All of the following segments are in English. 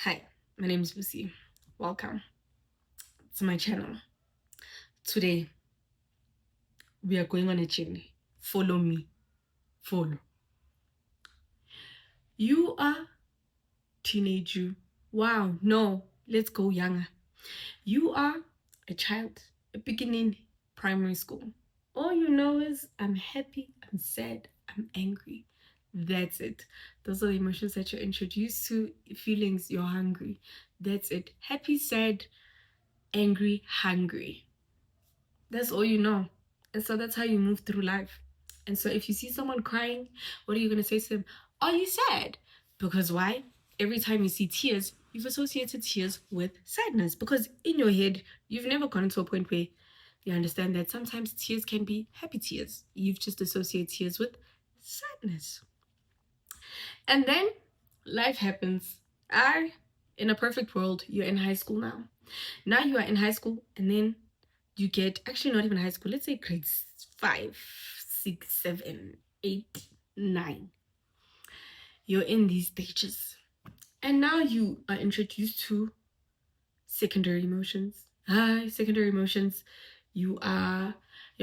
Hi, my name is Lucy. Welcome to my channel. Today, we are going on a journey. Follow me. Follow. You are teenage you. Wow, no, let's go younger. You are a child, a beginning primary school. All you know is I'm happy, I'm sad, I'm angry. That's it. Those are the emotions that you're introduced to. Feelings, you're hungry. That's it. Happy, sad, angry, hungry. That's all you know. And so that's how you move through life. And so if you see someone crying, what are you going to say to them? Are you sad? Because why? Every time you see tears, you've associated tears with sadness. Because in your head, you've never gotten to a point where you understand that sometimes tears can be happy tears. You've just associated tears with sadness. And then life happens. In a perfect world, you're in high school now. Now you are in high school, and then you get actually not even high school, let's say grades 5, 6, 7, 8, 9. You're in these stages. And now you are introduced to secondary emotions. Secondary emotions. You're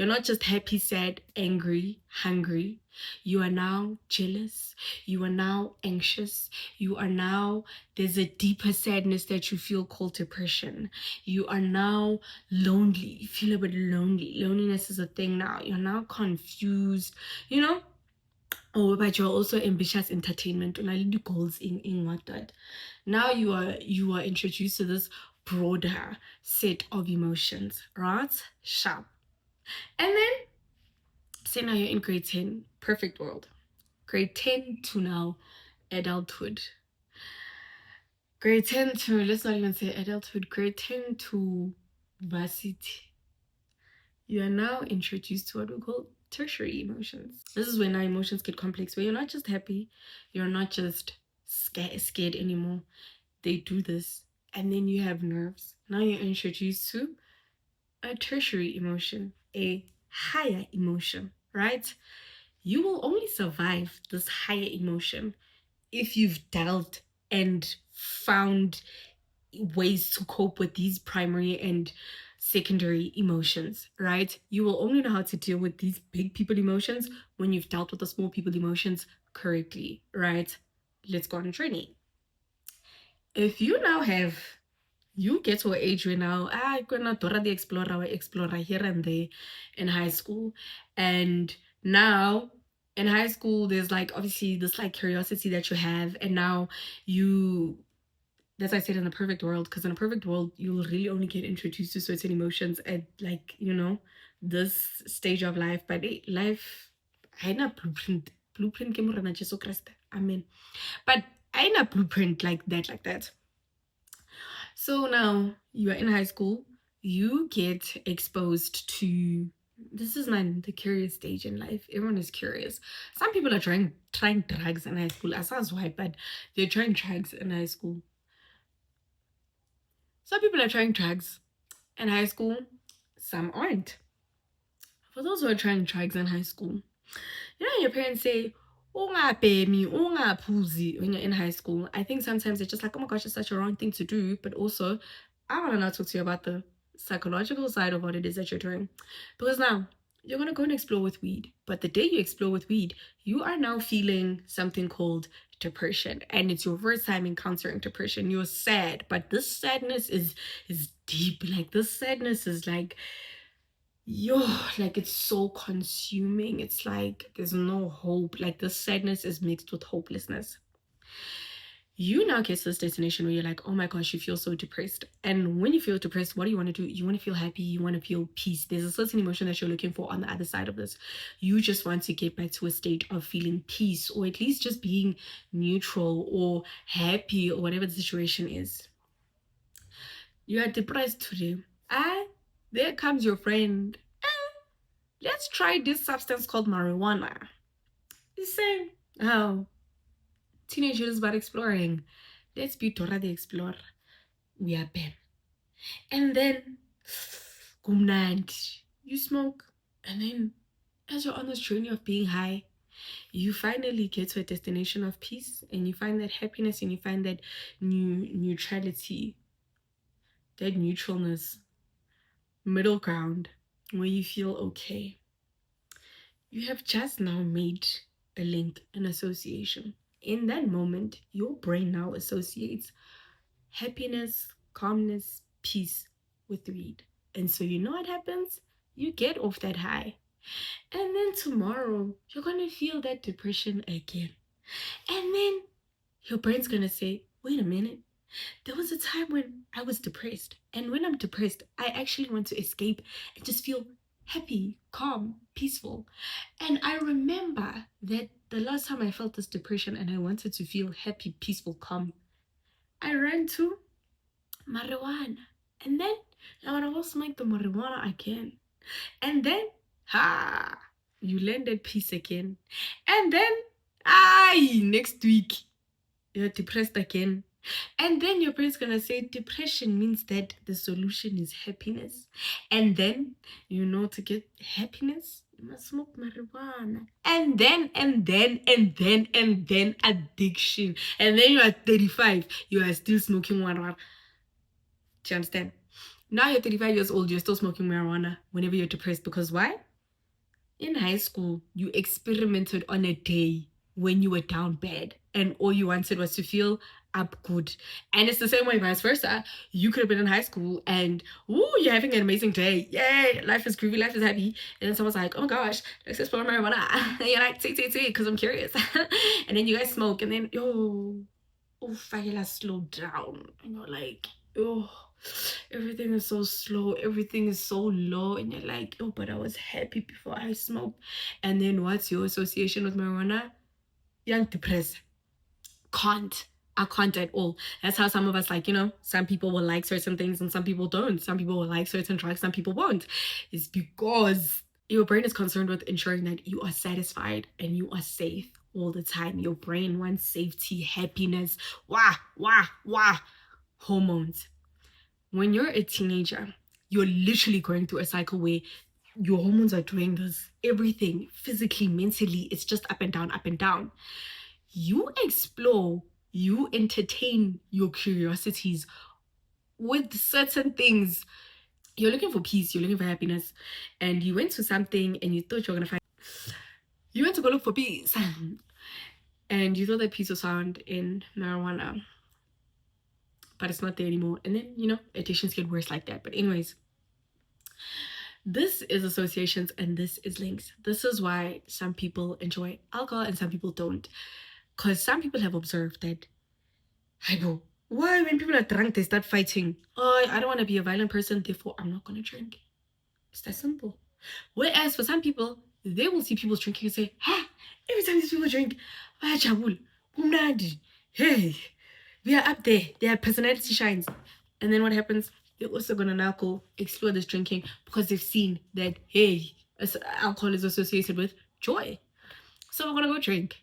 not just happy, sad, angry, hungry. You are now jealous. You are now anxious. There's a deeper sadness that you feel called depression. You are now lonely. You feel a bit lonely. Loneliness is a thing now. You're now confused, you know? Oh, but you're also ambitious entertainment. And goals in what that. Now you are introduced to this broader set of emotions, right? Sharp. And then say now you're in grade 10, perfect world. Grade 10 to now adulthood. Grade 10 to, let's not even say adulthood, grade 10 to varsity. You are now introduced to what we call tertiary emotions. This is when our emotions get complex, where you're not just happy, you're not just scared anymore. They do this, and then you have nerves. Now you're introduced to a tertiary emotion, a higher emotion, right? You will only survive this higher emotion if you've dealt and found ways to cope with these primary and secondary emotions, right? You will only know how to deal with these big people emotions when you've dealt with the small people emotions correctly, right? Let's go on a journey. If you now have you get to an age where now I'm gonna Dora the Explorer here and there in high school. And now in high school there's like obviously this like curiosity that you have, and now you that's why I said in a perfect world, because in a perfect world you'll really only get introduced to certain emotions at like, this stage of life. But life I know blueprint ke Morena Jesu Kriste. Amen. But I know blueprint like that. So now you are in high school, you get exposed to this is the curious stage in life. Everyone is curious. Some people are trying drugs in high school. I sounds white, but they're trying drugs in high school. Some people are trying drugs in high school, some aren't. For those who are trying drugs in high school, your parents say, ungabhemi, ungaphuzi when you're in high school. I think sometimes it's just like, oh my gosh, it's such a wrong thing to do. But also, I want to now talk to you about the psychological side of what it is that you're doing. Because now, you're going to go and explore with weed. But the day you explore with weed, you are now feeling something called depression. And it's your first time encountering depression. You're sad. But this sadness is deep. Like, this sadness is like, it's so consuming. It's like there's no hope. Like, the sadness is mixed with hopelessness. You now get to this destination where you're like, oh my gosh, you feel so depressed. And when you feel depressed, what do you want to do? You want to feel happy. You want to feel peace. There's a certain emotion that you're looking for on the other side of this. You just want to get back to a state of feeling peace, or at least just being neutral or happy, or whatever the situation is. You are depressed today. There comes your friend. Let's try this substance called marijuana. You say, oh, teenagers about exploring. Let's be Dora the Explorer. We are Ben. And then, kumnandi. You smoke. And then, as you're on this journey of being high, you finally get to a destination of peace, and you find that happiness, and you find that neutrality, that neutralness, middle ground, where you feel okay. You have just now made a link, an association. In that moment, your brain now associates happiness, calmness, peace with read. And so you know what happens? You get off that high. And then tomorrow, you're going to feel that depression again. And then your brain's going to say, wait a minute. There was a time when I was depressed. And when I'm depressed, I actually want to escape and just feel happy, calm, peaceful. And I remember that the last time I felt this depression and I wanted to feel happy, peaceful, calm, I ran to marijuana. And then I want to go smoke the marijuana again. And then, you landed peace again. And then, next week, you're depressed again. And then your brain's gonna say depression means that the solution is happiness. And then, to get happiness, you must smoke marijuana. And then addiction. And then you are 35, you are still smoking marijuana. Do you understand? Now you're 35 years old, you're still smoking marijuana whenever you're depressed. Because why? In high school, you experimented on a day when you were down bad and all you wanted was to feel up good. And it's the same way vice versa. You could have been in high school and you're having an amazing day. Yay, life is groovy, life is happy. And then someone's like, oh my gosh, let's explore marijuana. And you're like, see, because I'm curious. And then you guys smoke and then, Fayela, slow down. And you're like, everything is so slow, everything is so low, and you're like, but I was happy before I smoked. And then what's your association with marijuana? Young depressed. I can't at all. That's how some of us, some people will like certain things and some people don't. Some people will like certain drugs, some people won't. It's because your brain is concerned with ensuring that you are satisfied and you are safe all the time. Your brain wants safety, happiness, hormones. When you're a teenager, you're literally going through a cycle where your hormones are doing this. Everything, physically, mentally, it's just up and down, up and down. You explore, you entertain your curiosities with certain things. You're looking for peace, you're looking for happiness, and you went to something and you thought you were going to find... You went to go look for peace. And you thought that peace was found in marijuana. But it's not there anymore. And then, addictions get worse like that. But anyways, this is associations and this is links. This is why some people enjoy alcohol and some people don't. Because some people have observed that, why when people are drunk, they start fighting? Oh, I don't want to be a violent person, therefore I'm not going to drink. It's that simple. Whereas for some people, they will see people drinking and say, every time these people drink, hey, we are up there. Their personality shines. And then what happens? They're also going to now go explore this drinking because they've seen that, hey, alcohol is associated with joy. So we're going to go drink.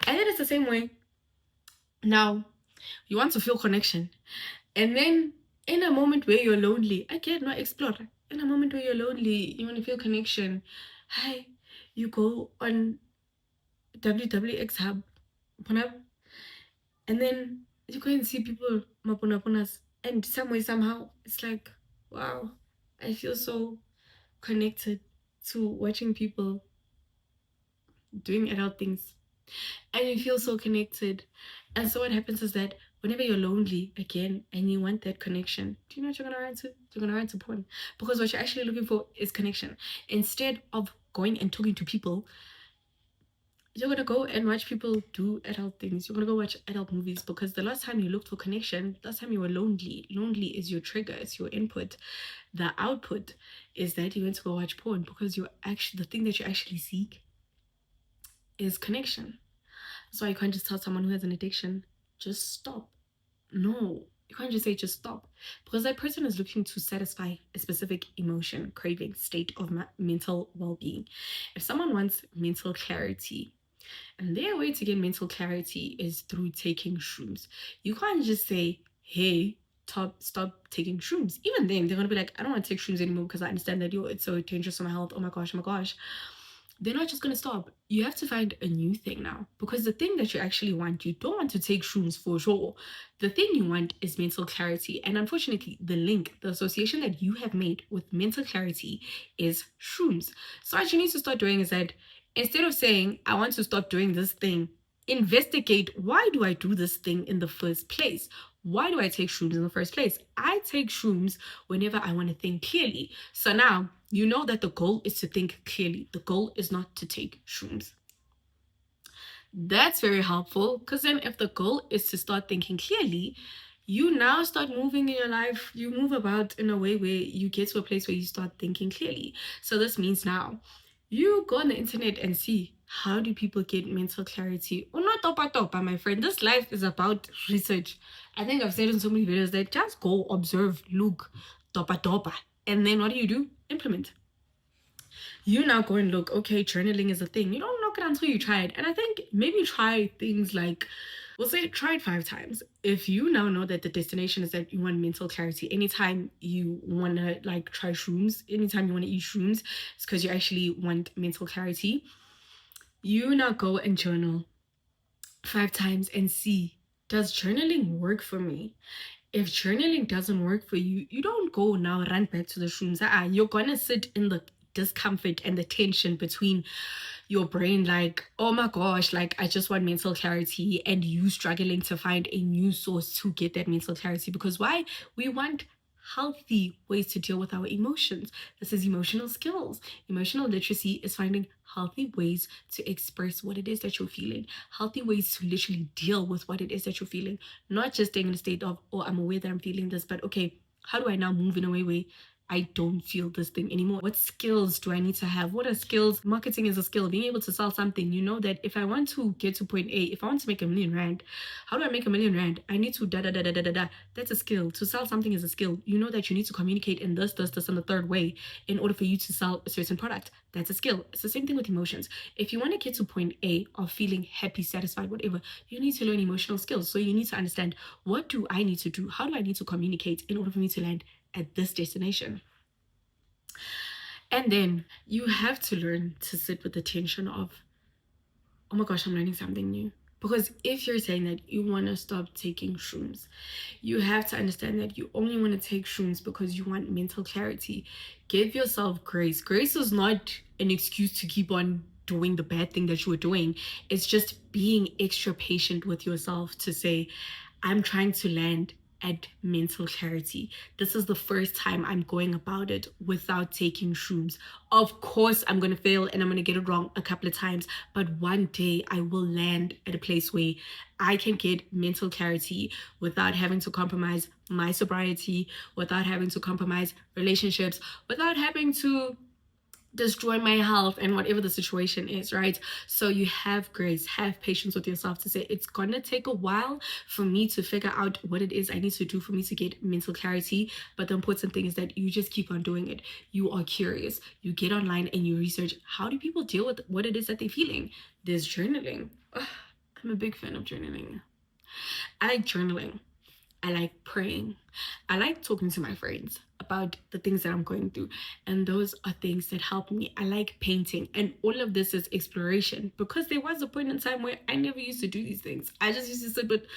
And then it's the same way. Now, you want to feel connection. And then in a moment where you're lonely, again, not explore. In a moment where you're lonely, you want to feel connection. You go on WWX Hub. And then you go and see people, mapunapunas, and some way, somehow, it's like, wow, I feel so connected to watching people doing adult things. And you feel so connected. And so what happens is that whenever you're lonely again and you want that connection, do you know what you're gonna run to? You're gonna run to porn. Because what you're actually looking for is connection. Instead of going and talking to people, you're going to go and watch people do adult things. You're going to go watch adult movies because the last time you looked for connection, last time you were lonely. Lonely is your trigger, it's your input. The output is that you went to go watch porn because the thing that you actually seek is connection. That's why you can't just tell someone who has an addiction, just stop. No, you can't just say just stop, because that person is looking to satisfy a specific emotion, craving, state of mental well-being. If someone wants mental clarity, and their way to get mental clarity is through taking shrooms. You can't just say, hey, stop taking shrooms. Even then, they're going to be like, I don't want to take shrooms anymore because I understand that it's so dangerous for my health. Oh my gosh. they're not just going to stop. You have to find a new thing now, because the thing that you actually want, you don't want to take shrooms for sure. The thing you want is mental clarity. And unfortunately, the association that you have made with mental clarity is shrooms. So what you need to start doing is that instead of saying, I want to stop doing this thing, investigate, why do I do this thing in the first place? Why do I take shrooms in the first place? I take shrooms whenever I want to think clearly. So now you know that the goal is to think clearly. The goal is not to take shrooms. That's very helpful, because then if the goal is to start thinking clearly, you now start moving in your life. You move about in a way where you get to a place where you start thinking clearly. So this means now you go on the internet and see, how do people get mental clarity? Oh, not topa, my friend. This life is about research. I think I've said in so many videos that just go observe, look, topa. And then what do? Implement. You now go and look, okay, journaling is a thing. You don't knock it until you try it. And I think maybe try things like, we'll say try it 5 times. If you now know that the destination is that you want mental clarity, anytime you want to like try shrooms, anytime you want to eat shrooms, it's because you actually want mental clarity. You now go and journal 5 times and see, does journaling work for me? If journaling doesn't work for you, you don't go now run back to the shrooms. You're gonna sit in the discomfort and the tension between your brain, like, oh my gosh, like I just want mental clarity, and you struggling to find a new source to get that mental clarity. Because why? We want healthy ways to deal with our emotions. This is emotional skills. Emotional literacy is finding healthy ways to express what it is that you're feeling, healthy ways to literally deal with what it is that you're feeling, not just staying in a state of, oh, I'm aware that I'm feeling this, but okay, how do I now move in a way I don't feel this thing anymore? What skills do I need to have? What are skills? Marketing is a skill. Being able to sell something. You know that if I want to get to point A, if I want to make R1,000,000, how do I make R1,000,000? I need to da. That's a skill. To sell something is a skill. You know that you need to communicate in this, and the third way in order for you to sell a certain product. That's a skill. It's the same thing with emotions. If you want to get to point A of feeling happy, satisfied, whatever, you need to learn emotional skills. So you need to understand, what do I need to do? How do I need to communicate in order for me to land at this destination? And then you have to learn to sit with the tension of, oh my gosh, I'm learning something new. Because if you're saying that you want to stop taking shrooms, you have to understand that you only want to take shrooms because you want mental clarity. Give yourself grace. Grace is not an excuse to keep on doing the bad thing that you were doing. It's just being extra patient with yourself to say, I'm trying to land at mental clarity. This is the first time I'm going about it without taking shrooms. Of course, I'm going to fail and I'm going to get it wrong a couple of times, but one day I will land at a place where I can get mental clarity without having to compromise my sobriety, without having to compromise relationships, without having to destroy my health and whatever the situation is, right? So you have grace, have patience with yourself to say, it's gonna take a while for me to figure out what it is I need to do for me to get mental clarity. But the important thing is that you just keep on doing it. You are curious, you get online and you research, how do people deal with what it is that they're feeling? There's journaling. I'm a big fan of journaling. I like journaling. I like praying. I like talking to my friends about the things that I'm going through. And those are things that help me. I like painting. And all of this is exploration, because there was a point in time where I never used to do these things. I just used to sit with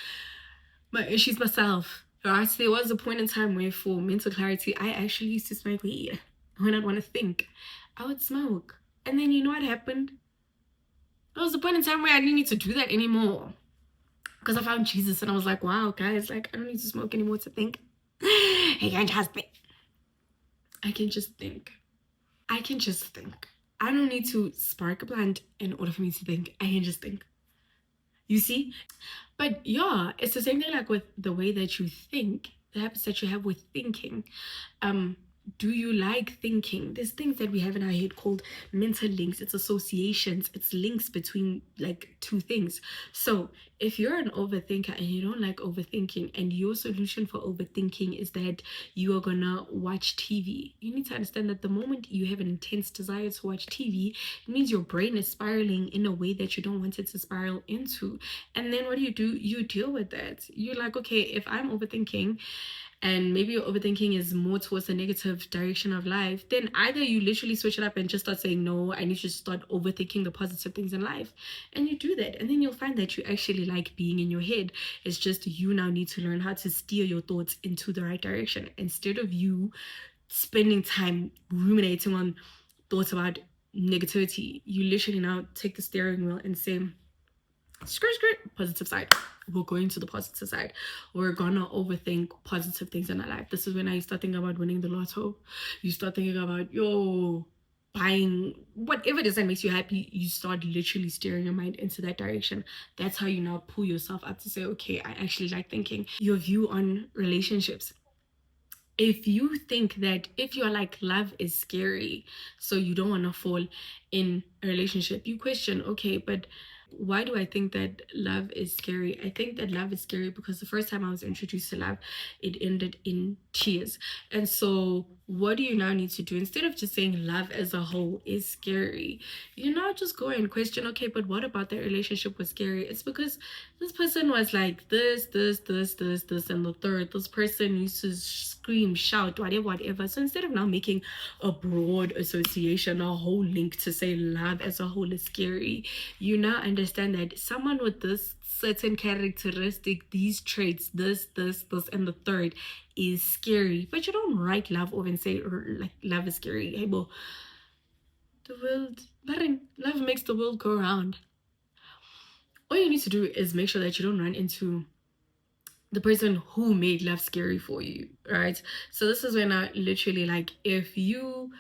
my issues myself. Right? There was a point in time where, for mental clarity, I actually used to smoke weed. When I'd want to think, I would smoke. And then you know what happened? There was a point in time where I didn't need to do that anymore, because I found Jesus and I was like, wow, guys, like, I don't need to smoke anymore to think. I can just think. I can just think. I can just think. I don't need to spark a blunt in order for me to think. I can just think. You see? But yeah, it's the same thing like with the way that you think, the habits that you have with thinking. Do you like thinking? There's things that we have in our head called mental links. It's associations. It's links between like two things. So if you're an overthinker and you don't like overthinking, and your solution for overthinking is that you are gonna watch TV, you need to understand that the moment you have an intense desire to watch TV, it means your brain is spiraling in a way that you don't want it to spiral into. And then what do? You deal with that. You're like, okay, if I'm overthinking, and maybe your overthinking is more towards the negative direction of life, then either you literally switch it up and just start saying, no, I need to start overthinking the positive things in life. And you do that. And then you'll find that you actually like being in your head. It's just you now need to learn how to steer your thoughts into the right direction. Instead of you spending time ruminating on thoughts about negativity, you literally now take the steering wheel and say, skirt, positive side. We're going to the positive side. We're gonna overthink positive things in our life. This is when I start thinking about winning the lotto. You start thinking about buying whatever it is that makes you happy. You start literally steering your mind into that direction. That's how you now pull yourself up to say, okay, I actually like thinking. Your view on relationships. If you think that if you're like, love is scary, so you don't want to fall in a relationship, you question, okay, but why do I think that love is scary? I think that love is scary because the first time I was introduced to love, it ended in tears. And so what do you now need to do? Instead of just saying love as a whole is scary, you now just go and question, okay, but what about that relationship was scary? It's because this person was like this, and the third. This person used to scream, shout, whatever. So instead of now making a broad association, a whole link to say love as a whole is scary, you now understand that someone with this certain characteristic, these traits, this, and the third is scary. But you don't write love off and say like love is scary. Hey, bo, the world, love makes the world go round. All you need to do is make sure that you don't run into the person who made love scary for you, right? So this is when I literally, like, if you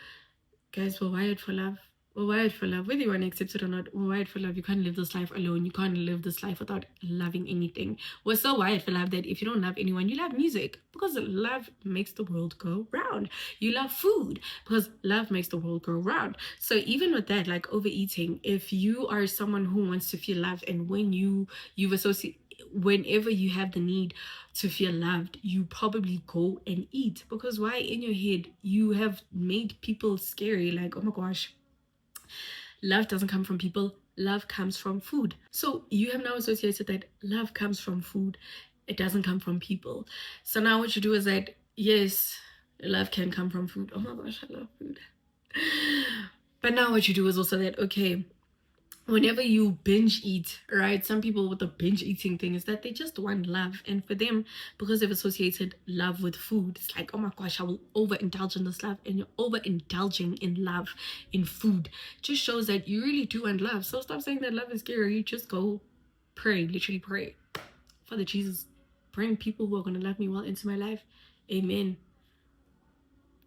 guys were wired for love, whether you want to accept it or not, we're wired for love. You can't live this life alone. You can't live this life without loving anything. We're so wired for love that if you don't love anyone, you love music, because love makes the world go round. You love food because love makes the world go round. So even with that, like overeating, if you are someone who wants to feel loved, and when you've associated, whenever you have the need to feel loved, you probably go and eat, because why? In your head you have made people scary. Like, oh my gosh, love doesn't come from people, love comes from food. So you have now associated that love comes from food, it doesn't come from people. So now what you do is that, yes, love can come from food. Oh my gosh, I love food. But now what you do is also that, okay, whenever you binge eat, right? Some people with the binge eating thing is that they just want love. And for them, because they've associated love with food, it's like, oh my gosh, I will overindulge in this love. And you're overindulging in love, in food. Just shows that you really do want love. So stop saying that love is scary. You just go pray, literally pray. Father Jesus, bring people who are going to love me well into my life. Amen.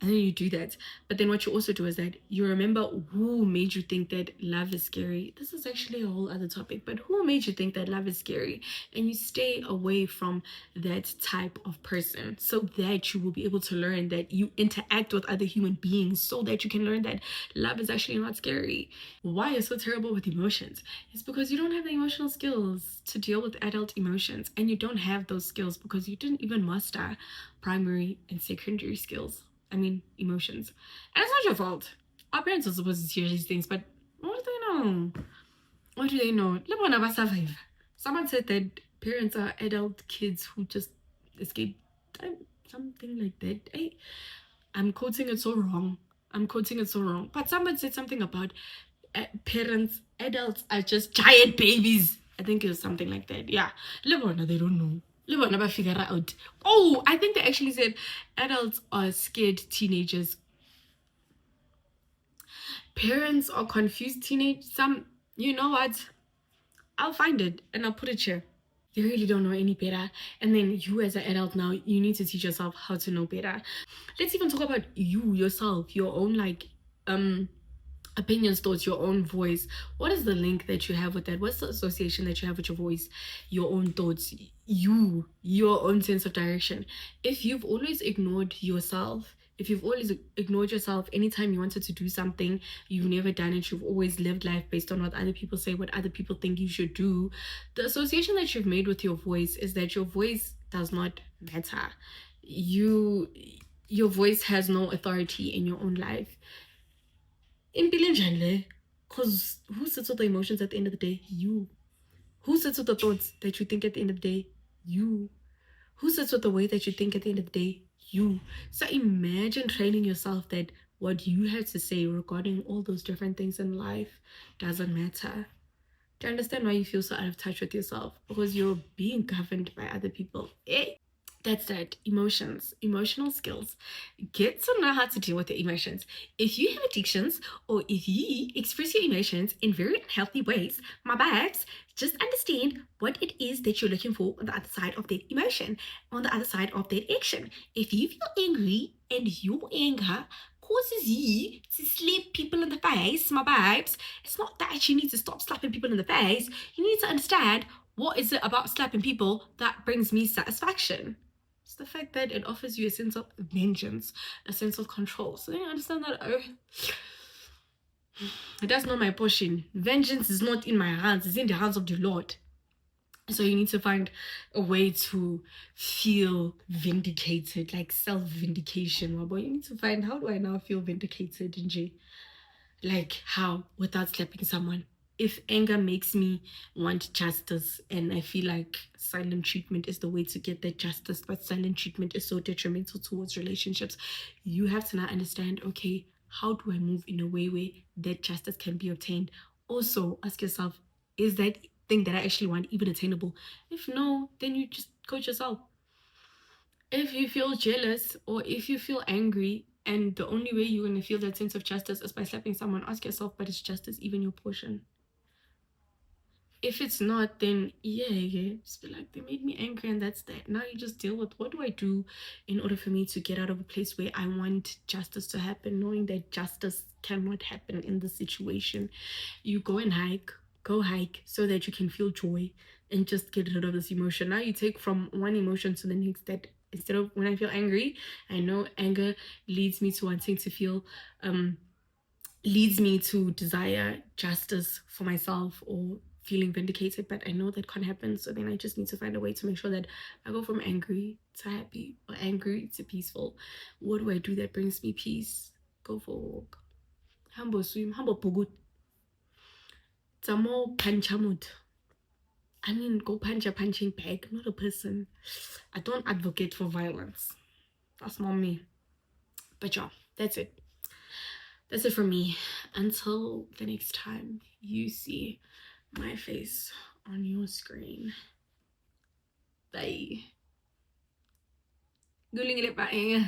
And then you do that. But then what you also do is that you remember who made you think that love is scary. This is actually a whole other topic, but who made you think that love is scary? And you stay away from that type of person, so that you will be able to learn that you interact with other human beings, so that you can learn that love is actually not scary. Why you're so terrible with emotions? It's because you don't have the emotional skills to deal with adult emotions. And you don't have those skills because you didn't even master primary and secondary skills. I mean, emotions. And it's not your fault. Our parents are supposed to teach these things, but what do they know? What do they know? Someone said that parents are adult kids who just escape time, something like that. I'm quoting it so wrong. But someone said something about parents, adults are just giant babies. I think it was something like that. Yeah. They don't know. Never figure out. Oh, I think they actually said adults are scared teenagers. Parents are confused teenage. You know what? I'll find it and I'll put it here. They really don't know any better. And then you as an adult now, you need to teach yourself how to know better. Let's even talk about you, yourself, your own opinions, thoughts, your own voice. What is the link that you have with that? What's the association that you have with your voice, your own thoughts, your own sense of direction? If you've always ignored yourself, If you've always ignored yourself, anytime you wanted to do something, you've never done it, you've always lived life based on what other people say, what other people think you should do, the association that you've made with your voice is that your voice does not matter. Your voice has no authority in your own life. Because who sits with the emotions at the end of the day? You. Who sits with the thoughts that you think at the end of the day? You. Who sits with the way that you think at the end of the day? You. So imagine training yourself that what you have to say regarding all those different things in life doesn't matter. Do you understand why you feel so out of touch with yourself? Because you're being governed by other people. That's that. Emotions, emotional skills. Get to know how to deal with your emotions. If you have addictions or if you express your emotions in very unhealthy ways, my babes, just understand what it is that you're looking for on the other side of that emotion, on the other side of that action. If you feel angry and your anger causes you to slap people in the face, my babes, it's not that you need to stop slapping people in the face. You need to understand, what is it about slapping people that brings me satisfaction? It's the fact that it offers you a sense of vengeance, a sense of control. So you understand that, that's not my portion. Vengeance is not in my hands, it's in the hands of the Lord. So you need to find a way to feel vindicated, like self-vindication. But you need to find, how do I now feel vindicated, Nj? Like how? Without slapping someone. If anger makes me want justice and I feel like silent treatment is the way to get that justice, but silent treatment is so detrimental towards relationships, you have to now understand, okay, how do I move in a way where that justice can be obtained? Also, ask yourself, is that thing that I actually want even attainable? If no, then you just coach yourself. If you feel jealous or if you feel angry and the only way you're going to feel that sense of justice is by slapping someone, ask yourself, but is justice even your portion? If it's not, then yeah, just be like, they made me angry and that's that. Now you just deal with, what do I do in order for me to get out of a place where I want justice to happen, knowing that justice cannot happen in the situation. You go hike so that you can feel joy and just get rid of this emotion. Now you take from one emotion to the next, that instead of when I feel angry, I know anger leads me to wanting to feel leads me to desire justice for myself or feeling vindicated, but I know that can't happen. So then I just need to find a way to make sure that I go from angry to happy or angry to peaceful. What do I do that brings me peace? Go for a walk, humble swim, humble pugut, Tamo panchamut. I mean, go punch a punching bag, not a person. I don't advocate for violence. That's not me. But yeah, that's it. That's it for me. Until the next time you see my face on your screen. Bye. Guling ulit pa eh.